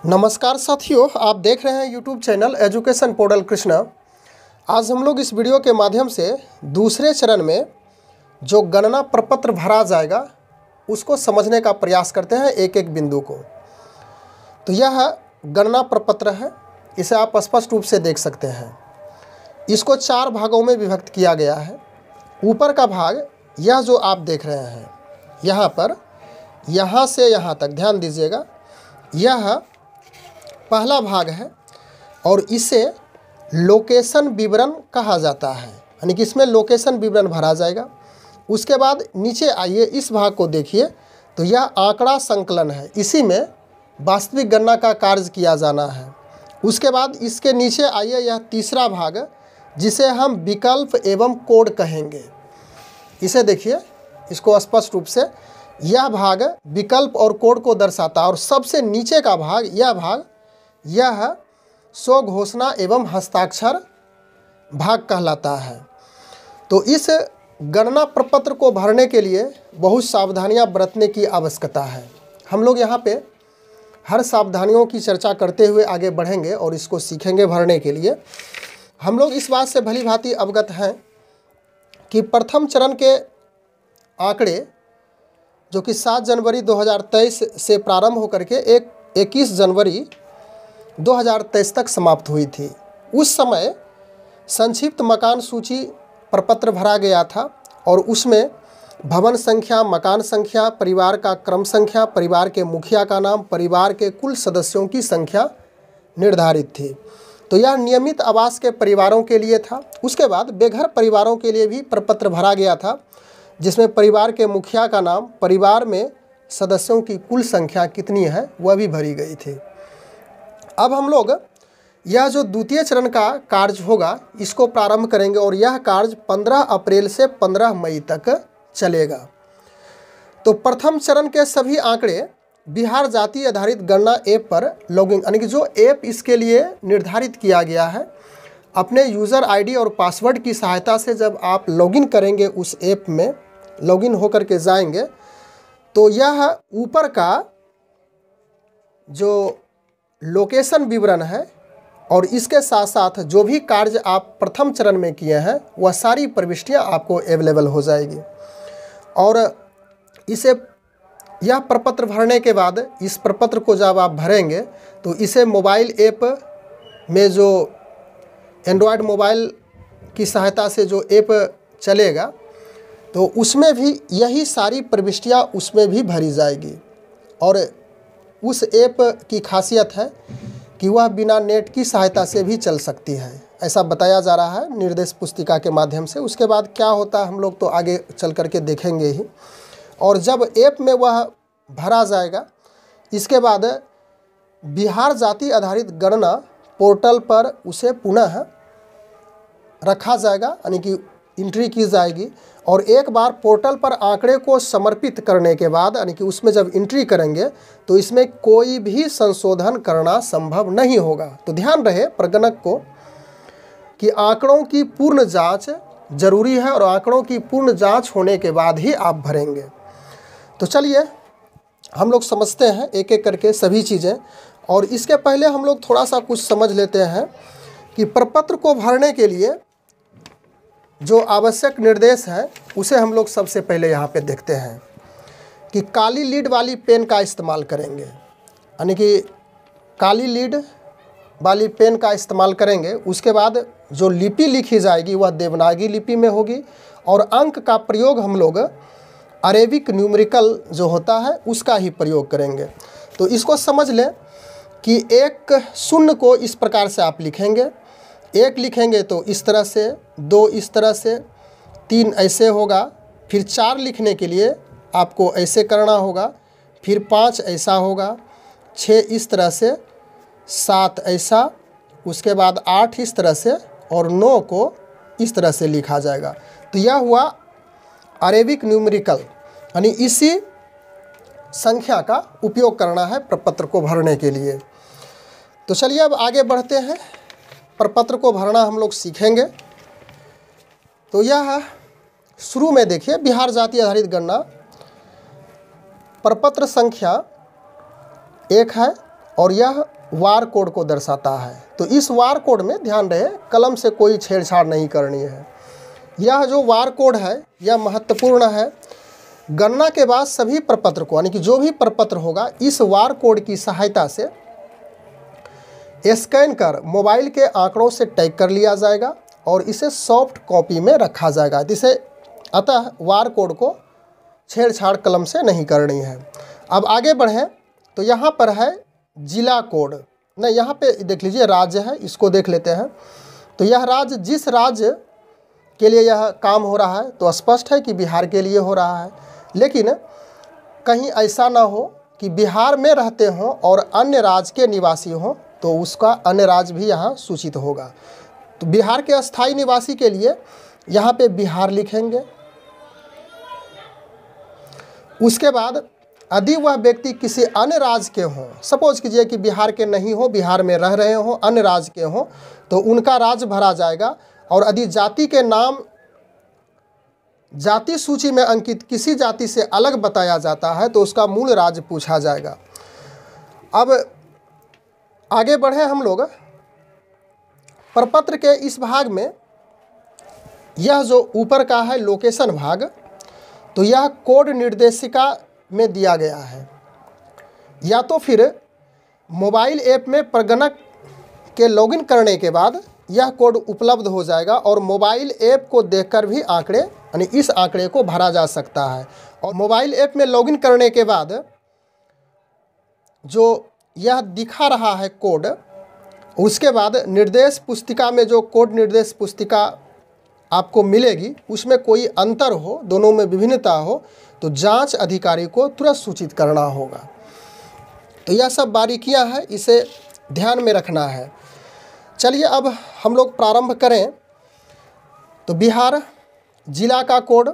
नमस्कार साथियों, आप देख रहे हैं YouTube channel education portal Krishna. आज हम लोग इस वीडियो के माध्यम से दूसरे चरण में जो गणना प्रपत्र भरा जाएगा उसको समझने का प्रयास करते हैं एक एक बिंदु को। तो यह गणना प्रपत्र है, इसे आप स्पष्ट रूप से देख सकते हैं। इसको 4 भागों में विभक्त किया गया है। ऊपर का भाग यह जो आप देख रहे हैं यहाँ पर, यहाँ से यहाँ तक ध्यान दीजिएगा, यह पहला भाग है और इसे लोकेशन विवरण कहा जाता है, यानी कि इसमें लोकेशन विवरण भरा जाएगा। उसके बाद नीचे आइए, इस भाग को देखिए तो यह आंकड़ा संकलन है, इसी में वास्तविक गणना का कार्य किया जाना है। उसके बाद इसके नीचे आइए, यह तीसरा भाग जिसे हम विकल्प एवं कोड कहेंगे। इसे देखिए, इसको स्पष्ट रूप से, यह भाग विकल्प और कोड को दर्शाता है। और सबसे नीचे का भाग, यह स्व घोषणा एवं हस्ताक्षर भाग कहलाता है। तो इस गणना प्रपत्र को भरने के लिए बहुत सावधानियां बरतने की आवश्यकता है। हम लोग यहाँ पे हर सावधानियों की चर्चा करते हुए आगे बढ़ेंगे और इसको सीखेंगे भरने के लिए। हम लोग इस बात से भली भांति अवगत हैं कि प्रथम चरण के आंकड़े जो कि 7 जनवरी 2023 से प्रारंभ होकर के 21 जनवरी 2023 तक समाप्त हुई थी। उस समय संक्षिप्त मकान सूची प्रपत्र भरा गया था और उसमें भवन संख्या, मकान संख्या, परिवार का क्रम संख्या, परिवार के मुखिया का नाम, परिवार के कुल सदस्यों की संख्या निर्धारित थी। तो यह नियमित आवास के परिवारों के लिए था। उसके बाद बेघर परिवारों के लिए भी प्रपत्र भरा गया था, जिसमें परिवार के मुखिया का नाम, परिवार में सदस्यों की कुल संख्या कितनी है वह भी भरी गई थी। अब हम लोग यह जो द्वितीय चरण का कार्य होगा इसको प्रारंभ करेंगे और यह कार्य 15 अप्रैल से 15 मई तक चलेगा। तो प्रथम चरण के सभी आंकड़े बिहार जाति आधारित गणना ऐप पर लॉगिन, यानी कि जो ऐप इसके लिए निर्धारित किया गया है, अपने यूज़र आईडी और पासवर्ड की सहायता से जब आप लॉगिन करेंगे, उस ऐप में लॉगिन होकर के जाएंगे, तो यह ऊपर का जो लोकेशन विवरण है और इसके साथ साथ जो भी कार्य आप प्रथम चरण में किए हैं वह सारी प्रविष्टियां आपको अवेलेबल हो जाएगी। और यह प्रपत्र भरने के बाद इस प्रपत्र को जब आप भरेंगे तो इसे मोबाइल ऐप में, जो एंड्रॉयड मोबाइल की सहायता से जो ऐप चलेगा, तो उसमें भी यही सारी प्रविष्टियां उसमें भी भरी जाएगी। और उस ऐप की खासियत है कि वह बिना नेट की सहायता से भी चल सकती है, ऐसा बताया जा रहा है निर्देश पुस्तिका के माध्यम से। उसके बाद क्या होता है हम लोग तो आगे चल करके देखेंगे ही। और जब ऐप में वह भरा जाएगा, इसके बाद बिहार जाति आधारित गणना पोर्टल पर उसे पुनः रखा जाएगा, यानी कि एंट्री की जाएगी। और एक बार पोर्टल पर आंकड़े को समर्पित करने के बाद, यानी कि उसमें जब एंट्री करेंगे तो इसमें कोई भी संशोधन करना संभव नहीं होगा। तो ध्यान रहे प्रगणक को कि आंकड़ों की पूर्ण जांच जरूरी है और आंकड़ों की पूर्ण जांच होने के बाद ही आप भरेंगे। तो चलिए हम लोग समझते हैं एक एक करके सभी चीज़ें। और इसके पहले हम लोग थोड़ा सा कुछ समझ लेते हैं कि प्रपत्र को भरने के लिए जो आवश्यक निर्देश है उसे हम लोग सबसे पहले यहाँ पे देखते हैं कि काली लीड वाली पेन का इस्तेमाल करेंगे, यानी कि काली लीड वाली पेन का इस्तेमाल करेंगे। उसके बाद जो लिपि लिखी जाएगी वह देवनागरी लिपि में होगी और अंक का प्रयोग हम लोग अरेबिक न्यूमेरिकल जो होता है उसका ही प्रयोग करेंगे। तो इसको समझ लें कि 1 शून्य को इस प्रकार से आप लिखेंगे, 1 लिखेंगे तो इस तरह से, 2 इस तरह से, 3 ऐसे होगा, फिर 4 लिखने के लिए आपको ऐसे करना होगा, फिर 5 ऐसा होगा, 6 इस तरह से, 7 ऐसा, उसके बाद 8 इस तरह से और 9 को इस तरह से लिखा जाएगा। तो यह हुआ अरेबिक न्यूमेरिकल, यानी इसी संख्या का उपयोग करना है प्रपत्र को भरने के लिए। तो चलिए अब आगे बढ़ते हैं, प्रपत्र को भरना हम लोग सीखेंगे। तो यह शुरू में देखिए, बिहार जाति आधारित गणना प्रपत्र संख्या 1 है और यह वार कोड को दर्शाता है। तो इस वार कोड में ध्यान रहे कलम से कोई छेड़छाड़ नहीं करनी है। यह जो वार कोड है यह महत्वपूर्ण है। गणना के बाद सभी प्रपत्र को यानी कि जो भी प्रपत्र होगा इस वार कोड की सहायता से स्कैन कर मोबाइल के आंकड़ों से टैग कर लिया जाएगा और इसे सॉफ्ट कॉपी में रखा जाएगा। जिसे अतः वार कोड को छेड़छाड़ कलम से नहीं करनी है। अब आगे बढ़ें तो यहाँ पर है जिला कोड, नहीं यहाँ पे देख लीजिए राज्य है, इसको देख लेते हैं। तो यह राज्य जिस राज्य के लिए यह काम हो रहा है तो स्पष्ट है कि बिहार के लिए हो रहा है, लेकिन कहीं ऐसा ना हो कि बिहार में रहते हों और अन्य राज्य के निवासी हों तो उसका अन्य राज्य भी यहाँ सूचित होगा। तो बिहार के अस्थायी निवासी के लिए यहाँ पे बिहार लिखेंगे। उसके बाद यदि वह व्यक्ति किसी अन्य राज्य के हों, सपोज कीजिए कि बिहार के नहीं हो, बिहार में रह रहे हों, अन्य राज्य के हों, तो उनका राज्य भरा जाएगा। और यदि जाति के नाम जाति सूची में अंकित किसी जाति से अलग बताया जाता है तो उसका मूल राज्य पूछा जाएगा। अब आगे बढ़े हम लोग प्रपत्र के इस भाग में। यह जो ऊपर का है लोकेशन भाग, तो यह कोड निर्देशिका में दिया गया है। या तो फिर मोबाइल ऐप में प्रगणक के लॉगिन करने के बाद यह कोड उपलब्ध हो जाएगा और मोबाइल ऐप को देखकर भी आंकड़े यानी इस आंकड़े को भरा जा सकता है। और मोबाइल ऐप में लॉगिन करने के बाद जो यह दिखा रहा है कोड, उसके बाद निर्देश पुस्तिका में जो कोड निर्देश पुस्तिका आपको मिलेगी उसमें कोई अंतर हो, दोनों में विभिन्नता हो, तो जांच अधिकारी को तुरंत सूचित करना होगा। तो यह सब बारीकियां हैं, इसे ध्यान में रखना है। चलिए अब हम लोग प्रारंभ करें। तो बिहार जिला का कोड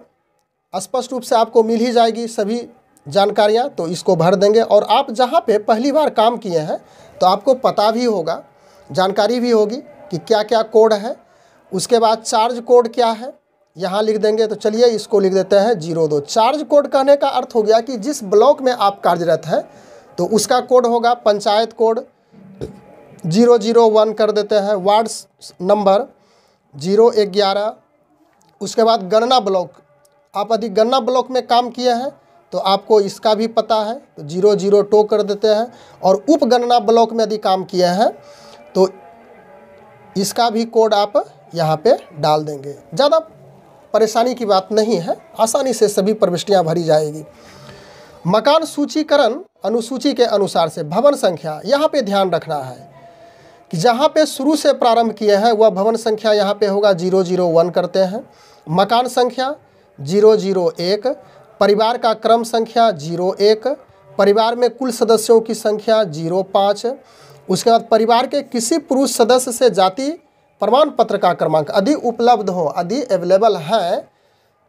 स्पष्ट रूप से आपको मिल ही जाएगी सभी जानकारियां, तो इसको भर देंगे। और आप जहां पे पहली बार काम किए हैं तो आपको पता भी होगा, जानकारी भी होगी कि क्या क्या कोड है। उसके बाद चार्ज कोड क्या है यहाँ लिख देंगे। तो चलिए इसको लिख देते हैं 02। चार्ज कोड कहने का अर्थ हो गया कि जिस ब्लॉक में आप कार्यरत हैं तो उसका कोड होगा। पंचायत कोड 001 कर देते हैं, वार्ड नंबर 011। उसके बाद गणना ब्लॉक, आप यदि गणना ब्लॉक में काम किए हैं तो आपको इसका भी पता है, तो 002 कर देते हैं। और उप गणना ब्लॉक में यदि काम किए हैं तो इसका भी कोड आप यहाँ पे डाल देंगे। ज़्यादा परेशानी की बात नहीं है, आसानी से सभी प्रविष्टियाँ भरी जाएगी। मकान सूचीकरण अनुसूची के अनुसार से भवन संख्या, यहाँ पे ध्यान रखना है कि जहाँ पे शुरू से प्रारंभ किए हैं वह भवन संख्या यहाँ पे होगा 001 करते हैं। मकान संख्या 001, परिवार का क्रम संख्या 01, परिवार में कुल सदस्यों की संख्या 05। उसके बाद परिवार के किसी पुरुष सदस्य से जाति प्रमाण पत्र का क्रमांक यदि उपलब्ध हो, यदि अवेलेबल है,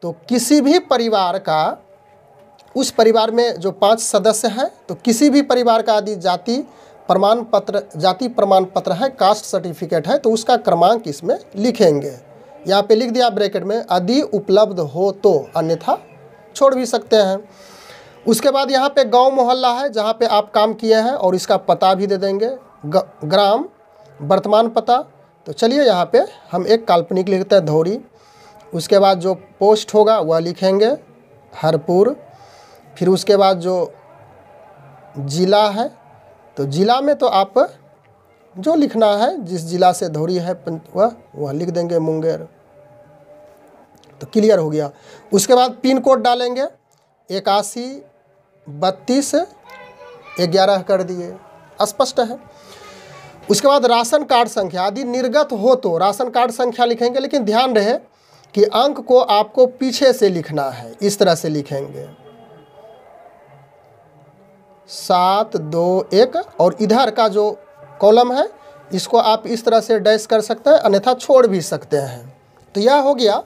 तो किसी भी परिवार का, उस परिवार में जो 5 सदस्य हैं तो किसी भी परिवार का यदि जाति प्रमाण पत्र है, कास्ट सर्टिफिकेट है, तो उसका क्रमांक इसमें लिखेंगे। यहाँ पे लिख दिया ब्रैकेट में यदि उपलब्ध हो तो, अन्यथा छोड़ भी सकते हैं। उसके बाद यहाँ पे गांव मोहल्ला है जहाँ पे आप काम किए हैं और इसका पता भी दे देंगे, ग्राम वर्तमान पता। तो चलिए यहाँ पे हम एक काल्पनिक लिखते हैं धौरी। उसके बाद जो पोस्ट होगा वह लिखेंगे हरपुर। फिर उसके बाद जो जिला है तो जिला में तो आप जो लिखना है, जिस जिला से धौरी है वह लिख देंगे मुंगेर। तो क्लियर हो गया। उसके बाद पिन कोड डालेंगे 81 32 11 कर दिए, स्पष्ट है। उसके बाद राशन कार्ड संख्या, यदि निर्गत हो तो राशन कार्ड संख्या लिखेंगे, लेकिन ध्यान रहे कि अंक को आपको पीछे से लिखना है। इस तरह से लिखेंगे 721 और इधर का जो कॉलम है इसको आप इस तरह से डैश कर सकते हैं, अन्यथा छोड़ भी सकते हैं। तो यह हो गया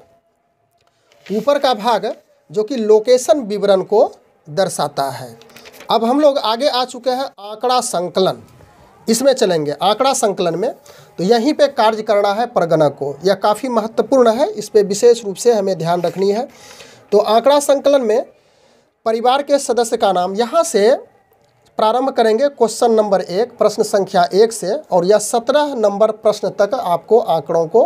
ऊपर का भाग जो कि लोकेशन विवरण को दर्शाता है। अब हम लोग आगे आ चुके हैं आंकड़ा संकलन, इसमें चलेंगे। आंकड़ा संकलन में तो यहीं पे कार्य करना है प्रगणक को, यह काफ़ी महत्वपूर्ण है, इस पे विशेष रूप से हमें ध्यान रखनी है। तो आंकड़ा संकलन में परिवार के सदस्य का नाम, यहाँ से प्रारंभ करेंगे क्वेश्चन नंबर 1 प्रश्न संख्या 1 से, और यह 17 नंबर प्रश्न तक आपको आंकड़ों को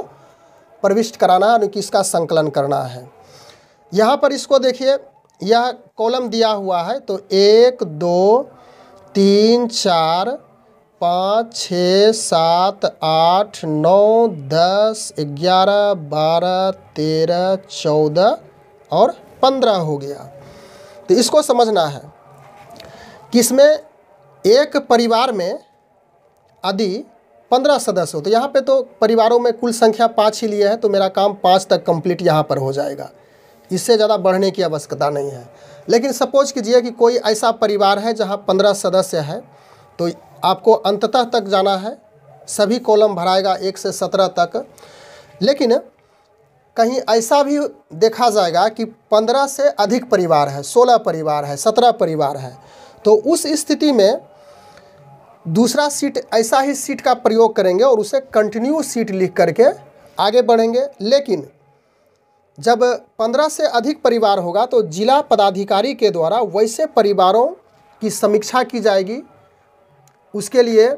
प्रविष्ट कराना है, यानी कि इसका संकलन करना है। यहाँ पर इसको देखिए, यह कॉलम दिया हुआ है, तो 1 2 3 4 5 6 7 8 9 10 11 12 13 14 और 15 हो गया। तो इसको समझना है कि इसमें एक परिवार में यदि 15 सदस्य हो, तो यहाँ पे तो परिवारों में कुल संख्या 5 ही लिए है, तो मेरा काम 5 तक कंप्लीट यहाँ पर हो जाएगा, इससे ज़्यादा बढ़ने की आवश्यकता नहीं है। लेकिन सपोज कीजिए कि कोई ऐसा परिवार है जहाँ 15 सदस्य है, तो आपको अंततः तक जाना है, सभी कॉलम भराएगा 1 से 17 तक। लेकिन कहीं ऐसा भी देखा जाएगा कि 15 से अधिक परिवार है, 16 परिवार है, 17 परिवार है, तो उस स्थिति में दूसरा सीट ऐसा ही सीट का प्रयोग करेंगे और उसे कंटिन्यू सीट लिख करके आगे बढ़ेंगे। लेकिन जब 15 से अधिक परिवार होगा तो जिला पदाधिकारी के द्वारा वैसे परिवारों की समीक्षा की जाएगी, उसके लिए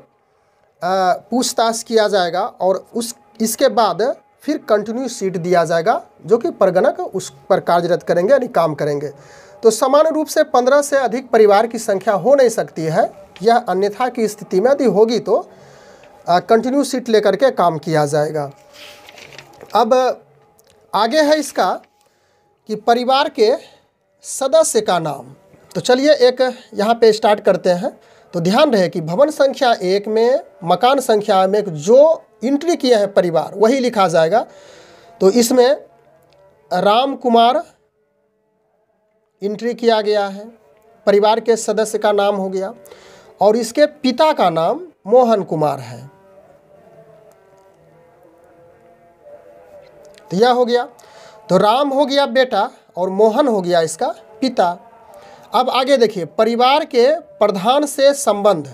पूछताछ किया जाएगा और इसके बाद फिर कंटिन्यू सीट दिया जाएगा, जो कि परगणक उस पर कार्यरत करेंगे, यानी काम करेंगे। तो सामान्य रूप से 15 से अधिक परिवार की संख्या हो नहीं सकती है, यह अन्यथा की स्थिति में यदि होगी तो कंटिन्यू सीट लेकर के काम किया जाएगा। अब आगे है इसका कि परिवार के सदस्य का नाम। तो चलिए एक यहाँ पे स्टार्ट करते हैं। तो ध्यान रहे कि भवन संख्या 1 में मकान संख्या में जो एंट्री किए हैं परिवार वही लिखा जाएगा। तो इसमें राम कुमार एंट्री किया गया है, परिवार के सदस्य का नाम हो गया, और इसके पिता का नाम मोहन कुमार है। तो यह हो गया, तो राम हो गया बेटा और मोहन हो गया इसका पिता। अब आगे देखिए, परिवार के प्रधान से संबंध,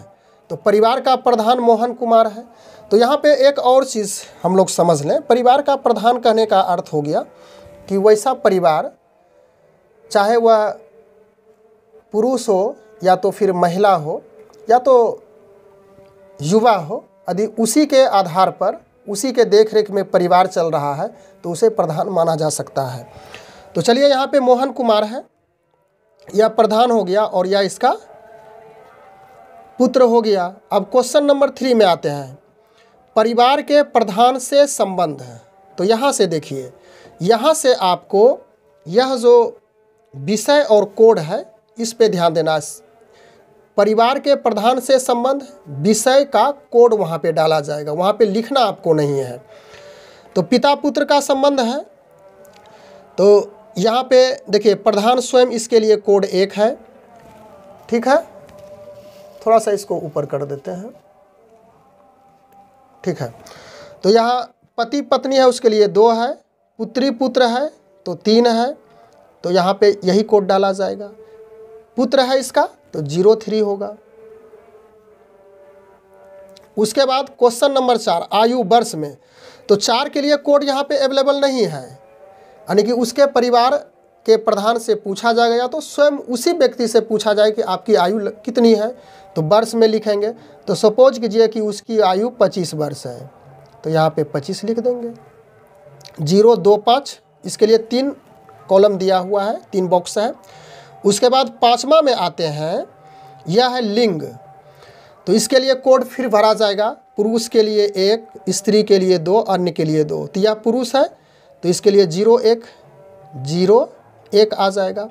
तो परिवार का प्रधान मोहन कुमार है। तो यहाँ पे एक और चीज़ हम लोग समझ लें, परिवार का प्रधान कहने का अर्थ हो गया कि वैसा परिवार, चाहे वह पुरुष हो या तो फिर महिला हो या तो युवा हो, यदि उसी के आधार पर उसी के देखरेख में परिवार चल रहा है तो उसे प्रधान माना जा सकता है। तो चलिए यहाँ पे मोहन कुमार है, यह प्रधान हो गया और यह इसका पुत्र हो गया। अब क्वेश्चन नंबर 3 में आते हैं, परिवार के प्रधान से संबंध। तो यहाँ से देखिए, यहाँ से आपको यह जो विषय और कोड है इस पे ध्यान देना। परिवार के प्रधान से संबंध, विषय का कोड वहाँ पे डाला जाएगा, वहाँ पे लिखना आपको नहीं है। तो पिता पुत्र का संबंध है, तो यहाँ पे देखिए प्रधान स्वयं, इसके लिए कोड 1 है, ठीक है। थोड़ा सा इसको ऊपर कर देते हैं, ठीक है। तो यहाँ पति पत्नी है, उसके लिए 2 है, पुत्री पुत्र है तो 3 है, तो यहाँ पे यही कोड डाला जाएगा। पुत्र है इसका तो 03 होगा। उसके बाद क्वेश्चन नंबर 4 आयु वर्ष में, तो 4 के लिए कोड यहाँ पे अवेलेबल नहीं है, यानी कि उसके परिवार के प्रधान से पूछा जाएगा या तो स्वयं उसी व्यक्ति से पूछा जाए कि आपकी आयु कितनी है, तो वर्ष में लिखेंगे। तो सपोज कीजिए कि उसकी आयु 25 वर्ष है, तो यहाँ पे 25 लिख देंगे। 0 2 5 इसके लिए 3 कॉलम दिया हुआ है, 3 बॉक्स है। उसके बाद 5वां में आते हैं, यह है लिंग। तो इसके लिए कोड फिर भरा जाएगा, पुरुष के लिए 1, स्त्री के लिए 2, अन्य के लिए 2। तो यह पुरुष है तो इसके लिए 0 1 0 1 आ जाएगा।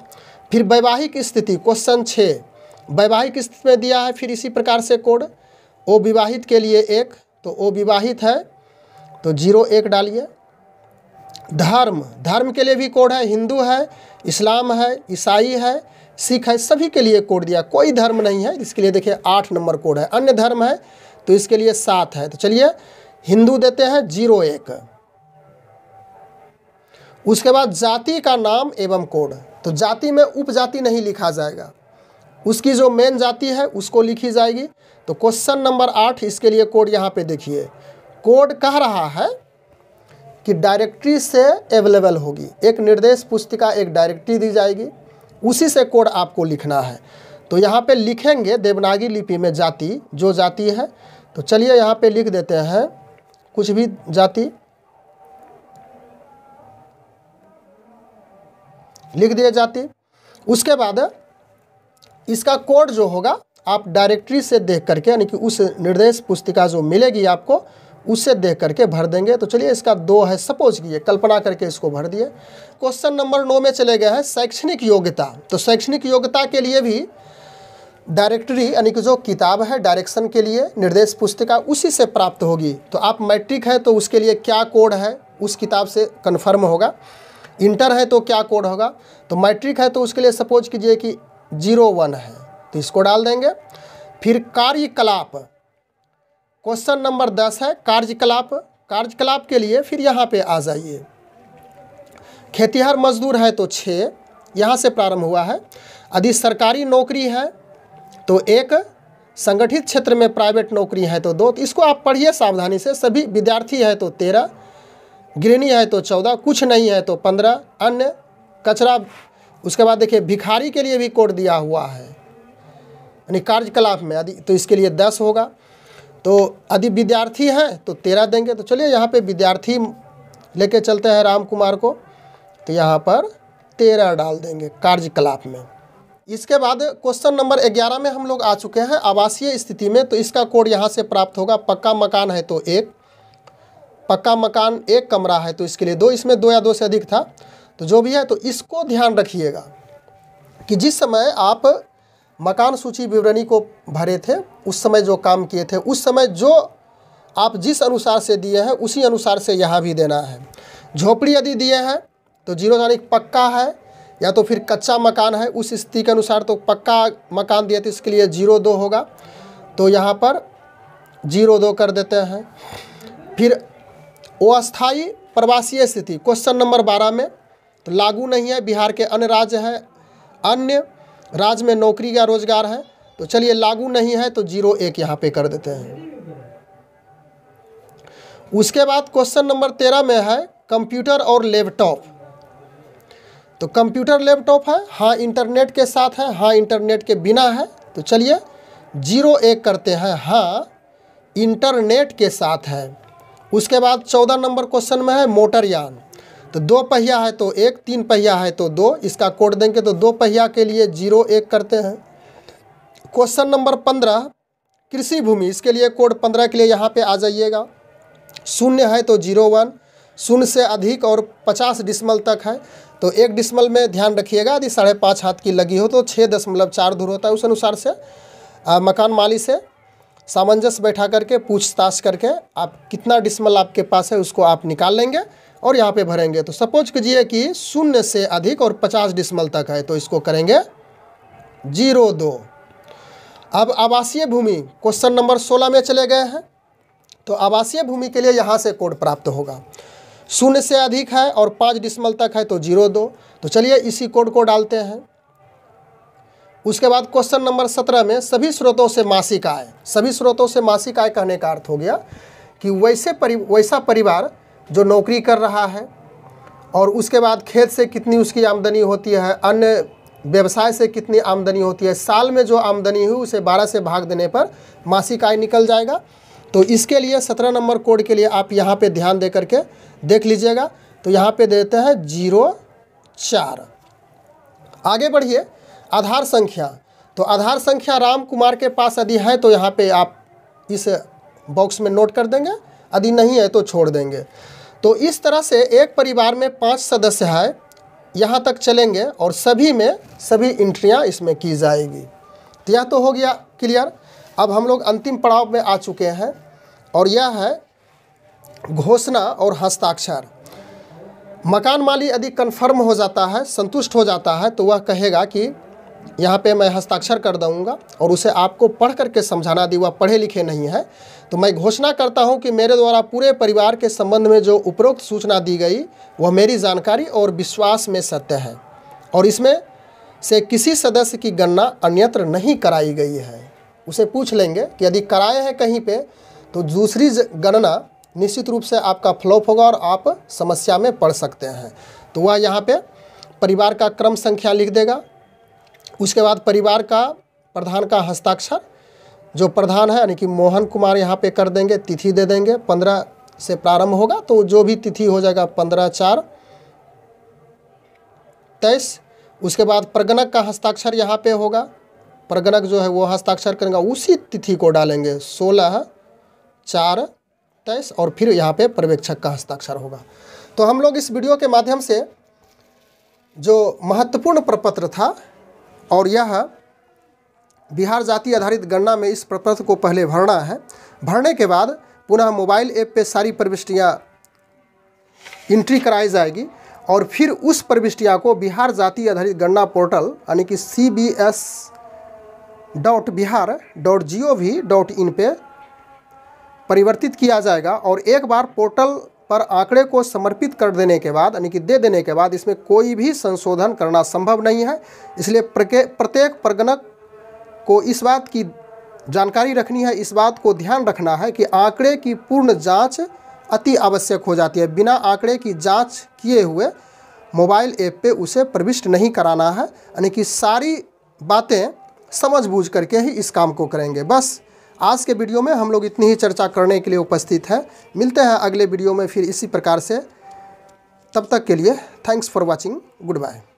फिर वैवाहिक स्थिति क्वेश्चन 6, वैवाहिक स्थिति में दिया है फिर इसी प्रकार से कोड। अविवाहित के लिए 1, तो अविवाहित है तो 0 1 डालिए। धर्म, धर्म के लिए भी कोड है, हिंदू है, इस्लाम है, ईसाई है, सिख है, सभी के लिए कोड दिया, कोई धर्म नहीं है, इसके लिए देखिए 8 नंबर कोड है। अन्य धर्म है तो इसके लिए 7 है। तो चलिए हिंदू देते हैं 0 1। उसके बाद जाति का नाम एवं कोड, तो जाति में उपजाति नहीं लिखा जाएगा, उसकी जो मेन जाति है उसको लिखी जाएगी। तो क्वेश्चन नंबर 8 इसके लिए कोड यहाँ पे देखिए, कोड कह रहा है कि डायरेक्टरी से अवेलेबल होगी, एक निर्देश पुस्तिका एक डायरेक्टरी दी जाएगी, उसी से कोड आपको लिखना है। तो यहाँ पे लिखेंगे देवनागरी लिपि में जाति, जो जाति है। तो चलिए यहाँ पे लिख देते हैं कुछ भी जाति, लिख दिए जाति। उसके बाद इसका कोड जो होगा आप डायरेक्टरी से देख करके, यानी कि उस निर्देश पुस्तिका जो मिलेगी आपको उससे देख करके भर देंगे। तो चलिए इसका 2 है, सपोज किए, कल्पना करके इसको भर दिए। क्वेश्चन नंबर 9 में चले गए हैं शैक्षणिक योग्यता। तो शैक्षणिक योग्यता के लिए भी डायरेक्टरी यानी कि जो किताब है डायरेक्शन के लिए निर्देश पुस्तिका उसी से प्राप्त होगी। तो आप मैट्रिक है तो उसके लिए क्या कोड है उस किताब से कन्फर्म होगा, इंटर है तो क्या कोड होगा। तो मैट्रिक है तो उसके लिए सपोज कीजिए कि 01 है, तो इसको डाल देंगे। फिर कार्यकलाप, क्वेश्चन नंबर 10 है कार्यकलाप। कार्यकलाप के लिए फिर यहाँ पे आ जाइए, खेतिहर मजदूर है तो 6 यहाँ से प्रारंभ हुआ है। यदि सरकारी नौकरी है तो 1, संगठित क्षेत्र में प्राइवेट नौकरी है तो 2। तो इसको आप पढ़िए सावधानी से। सभी विद्यार्थी है तो 13, गृहिणी है तो 14, कुछ नहीं है तो 15, अन्य, कचरा। उसके बाद देखिए भिखारी के लिए भी कोड दिया हुआ है यानी कार्यकलाप में, यदि तो इसके लिए 10 होगा। तो यदि विद्यार्थी हैं तो 13 देंगे। तो चलिए यहाँ पे विद्यार्थी लेके चलते हैं राम कुमार को, तो यहाँ पर 13 डाल देंगे कार्यकलाप में। इसके बाद क्वेश्चन नंबर 11 में हम लोग आ चुके हैं आवासीय स्थिति में। तो इसका कोड यहाँ से प्राप्त होगा। पक्का मकान है तो 1, पक्का मकान 1 कमरा है तो इसके लिए 2, इसमें 2 या 2 से अधिक था तो जो भी है। तो इसको ध्यान रखिएगा कि जिस समय आप मकान सूची विवरणी को भरे थे उस समय जो काम किए थे उस समय जो आप जिस अनुसार से दिए हैं उसी अनुसार से यहाँ भी देना है। झोपड़ी यदि दिए हैं तो 0 यानी पक्का है या तो फिर कच्चा मकान है उस स्थिति के अनुसार। तो पक्का मकान दिए तो इसके लिए 02 होगा, तो यहाँ पर 02 कर देते हैं। फिर अस्थायी प्रवासीय स्थिति क्वेश्चन नंबर 12 में तो लागू नहीं है, बिहार के अन्य राज्य है, अन्य राज्य में नौकरी या रोजगार है। तो चलिए लागू नहीं है तो 01 यहाँ पे कर देते हैं। उसके बाद क्वेश्चन नंबर 13 में है कंप्यूटर और लैपटॉप। तो कंप्यूटर लैपटॉप है, हाँ इंटरनेट के साथ है, हाँ इंटरनेट के बिना है। तो चलिए 01 करते हैं, हाँ इंटरनेट के साथ है। उसके बाद 14 नंबर क्वेश्चन में है मोटरयान। तो 2 पहिया है तो 1, 3 पहिया है तो 2, इसका कोड देंगे। तो 2 पहिया के लिए 01 करते हैं। क्वेश्चन नंबर 15 कृषि भूमि, इसके लिए कोड 15 के लिए यहाँ पे आ जाइएगा। शून्य है तो 01, शून्य से अधिक और 50 डिसमल तक है तो 1 डिसमल में ध्यान रखिएगा। यदि 5.5 हाथ की लगी हो तो 6.4 दूर होता है। उस अनुसार से मकान माली से सामंजस्य बैठा करके पूछताछ करके आप कितना डिसमल आपके पास है उसको आप निकाल लेंगे और यहाँ पे भरेंगे। तो सपोज कीजिए कि 0 से अधिक और 50 डिसमल तक है तो इसको करेंगे 02। अब आवासीय भूमि क्वेश्चन नंबर 16 में चले गए हैं। तो आवासीय भूमि के लिए यहाँ से कोड प्राप्त होगा। 0 से अधिक है और 5 डिसमल तक है तो 02। तो चलिए इसी कोड को डालते हैं। उसके बाद क्वेश्चन नंबर 17 में सभी स्रोतों से मासिक आय। सभी स्रोतों से मासिक आय कहने का अर्थ हो गया कि वैसा परिवार जो नौकरी कर रहा है और उसके बाद खेत से कितनी उसकी आमदनी होती है, अन्य व्यवसाय से कितनी आमदनी होती है, साल में जो आमदनी हुई उसे 12 से भाग देने पर मासिक आय निकल जाएगा। तो इसके लिए 17 नंबर कोड के लिए आप यहाँ पे ध्यान दे करके देख लीजिएगा। तो यहाँ पे देते हैं 04। आगे बढ़िए आधार संख्या। तो आधार संख्या राम कुमार के पास यदि है तो यहाँ पे आप इस बॉक्स में नोट कर देंगे, यदि नहीं है तो छोड़ देंगे। तो इस तरह से एक परिवार में 5 सदस्य है, यहाँ तक चलेंगे और सभी में सभी एंट्रियाँ इसमें की जाएगी। तो यह तो हो गया क्लियर। अब हम लोग अंतिम पड़ाव में आ चुके हैं और यह है घोषणा और हस्ताक्षर। मकान माली यदि कन्फर्म हो जाता है, संतुष्ट हो जाता है तो वह कहेगा कि यहाँ पे मैं हस्ताक्षर कर दूँगा और उसे आपको पढ़ करके समझाना दी, वह पढ़े लिखे नहीं है। तो मैं घोषणा करता हूँ कि मेरे द्वारा पूरे परिवार के संबंध में जो उपरोक्त सूचना दी गई वह मेरी जानकारी और विश्वास में सत्य है और इसमें से किसी सदस्य की गणना अन्यत्र नहीं कराई गई है। उसे पूछ लेंगे कि यदि कराए हैं कहीं पे तो दूसरी गणना निश्चित रूप से आपका फ्लॉप होगा और आप समस्या में पड़ सकते हैं। तो वह यहाँ पे परिवार का क्रम संख्या लिख देगा। उसके बाद परिवार का प्रधान का हस्ताक्षर, जो प्रधान है यानी कि मोहन कुमार यहाँ पे कर देंगे, तिथि दे देंगे, 15 से प्रारंभ होगा तो जो भी तिथि हो जाएगा 15/4/23। उसके बाद प्रगणक का हस्ताक्षर यहाँ पे होगा, प्रगणक जो है वो हस्ताक्षर करेंगे, उसी तिथि को डालेंगे 16/4/23 और फिर यहाँ पे पर्यवेक्षक का हस्ताक्षर होगा। तो हम लोग इस वीडियो के माध्यम से जो महत्वपूर्ण प्रपत्र था और यह बिहार जाति आधारित गणना में इस प्रपत्र को पहले भरना है, भरने के बाद पुनः मोबाइल ऐप पे सारी प्रविष्टियाँ एंट्री कराई जाएगी और फिर उस प्रविष्टियाँ को बिहार जाति आधारित गणना पोर्टल यानी कि cbs.bihar.gov.in पे परिवर्तित किया जाएगा। और एक बार पोर्टल पर आंकड़े को समर्पित कर देने के बाद यानी कि दे देने के बाद इसमें कोई भी संशोधन करना संभव नहीं है। इसलिए प्रत्येक प्रगणक को इस बात की जानकारी रखनी है, इस बात को ध्यान रखना है कि आंकड़े की पूर्ण जांच अति आवश्यक हो जाती है। बिना आंकड़े की जांच किए हुए मोबाइल ऐप पे उसे प्रविष्ट नहीं कराना है, यानी कि सारी बातें समझ बूझ करके ही इस काम को करेंगे। बस आज के वीडियो में हम लोग इतनी ही चर्चा करने के लिए उपस्थित हैं। मिलते हैं अगले वीडियो में फिर इसी प्रकार से। तब तक के लिए thanks for watching, good bye.